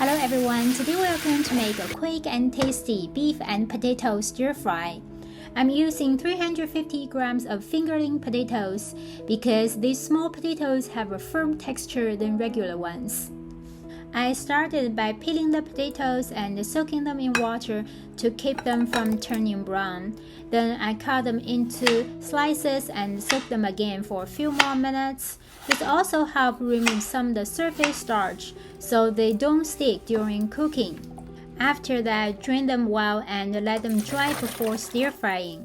Hello everyone, today we are going to make a quick and tasty beef and potato stir fry. I'm using 350 grams of fingerling potatoes because these small potatoes have a firm texture than regular ones. I started by peeling the potatoes and soaking them in water to keep them from turning brown. Then I cut them into slices and soak them again for a few more minutes. This also helps remove some of the surface starch so they don't stick during cooking. After that, drain them well and let them dry before stir frying.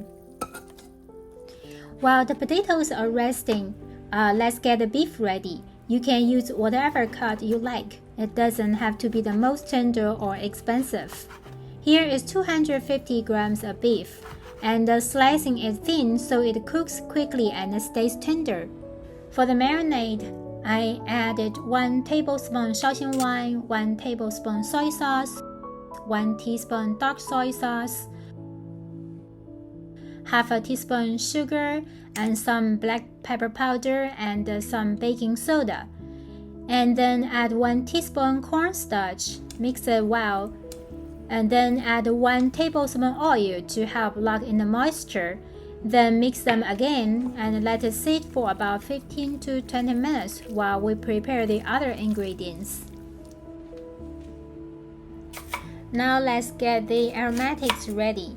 While the potatoes are resting, let's get the beef ready. You can use whatever cut you like. It doesn't have to be the most tender or expensive. Here is 250 grams of beef, and slicing it thin so it cooks quickly and stays tender. For the marinade, I added 1 tablespoon Shaoxing wine, 1 tablespoon soy sauce, 1 teaspoon dark soy sauce, half a teaspoon sugar, and some black pepper powder and some baking soda. And then add 1 teaspoon cornstarch, mix it well, and then add 1 tablespoon oil to help lock in the moisture. Then mix them again and let it sit for about 15 to 20 minutes while we prepare the other ingredients. Now let's get the aromatics ready.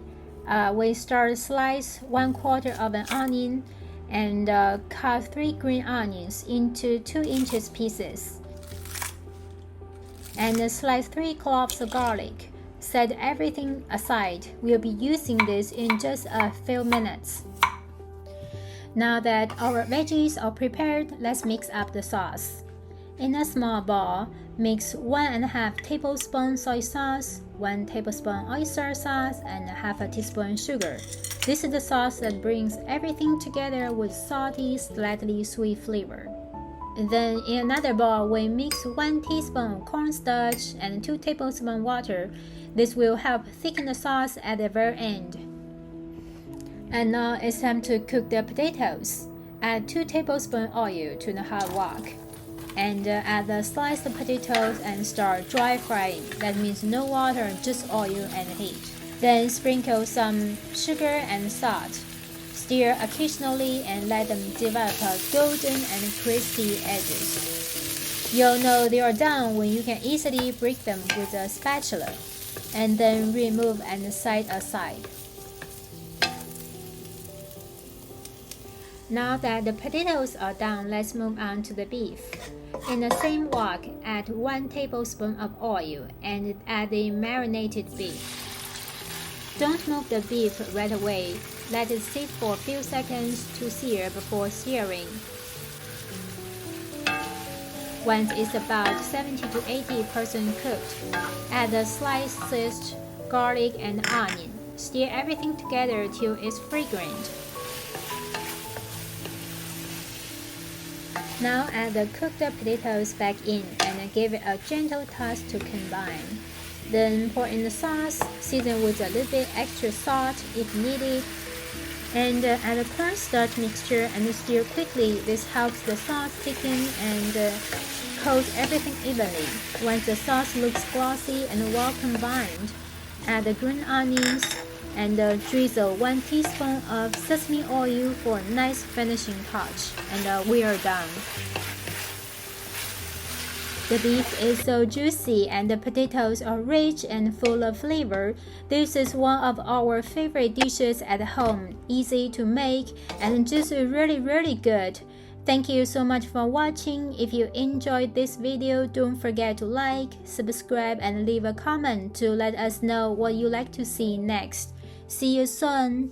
We start slice 1/4 of an onion and cut 3 green onions into 2 inches pieces. And slice 3 cloves of garlic. Set everything aside. We'll be using this in just a few minutes. Now that our veggies are prepared, let's mix up the sauce. In a small bowl, mix 1½ tablespoon soy sauce, 1 tablespoon oyster sauce, and half a teaspoon sugar. This is the sauce that brings everything together with salty, slightly sweet flavor. Then in another bowl, we mix 1 teaspoon cornstarch and 2 tablespoons water. This will help thicken the sauce at the very end. And now it's time to cook the potatoes. Add 2 tablespoons oil to the hot wok. And add the sliced potatoes and start dry frying. That means no water, just oil and heat. Then sprinkle some sugar and salt. Stir occasionally and let them develop golden and crispy edges. You'll know they are done when you can easily break them with a spatula. And then remove and set aside. Now that the potatoes are done, let's move on to the beef. In the same wok, add 1 tablespoon of oil and add the marinated beef. Don't move the beef right away. Let it sit for a few seconds to sear before stirring. Once it's about 70 to 80% cooked, add the sliced garlic and onion. Stir everything together till it's fragrant. Now add the cooked potatoes back in and give it a gentle toss to combine. Then pour in the sauce, season with a little bit extra salt if needed, and add a cornstarch mixture and stir quickly. This helps the sauce thicken and coat everything evenly. Once the sauce looks glossy and well combined, add the green onions and drizzle 1 teaspoon of sesame oil for a nice finishing touch. And we are done. The beef is so juicy and the potatoes are rich and full of flavor. This is one of our favorite dishes at home, easy to make and just really good. Thank you so much for watching. If you enjoyed this video, don't forget to like, subscribe, and leave a comment to let us know what you'd like to see next. See you soon!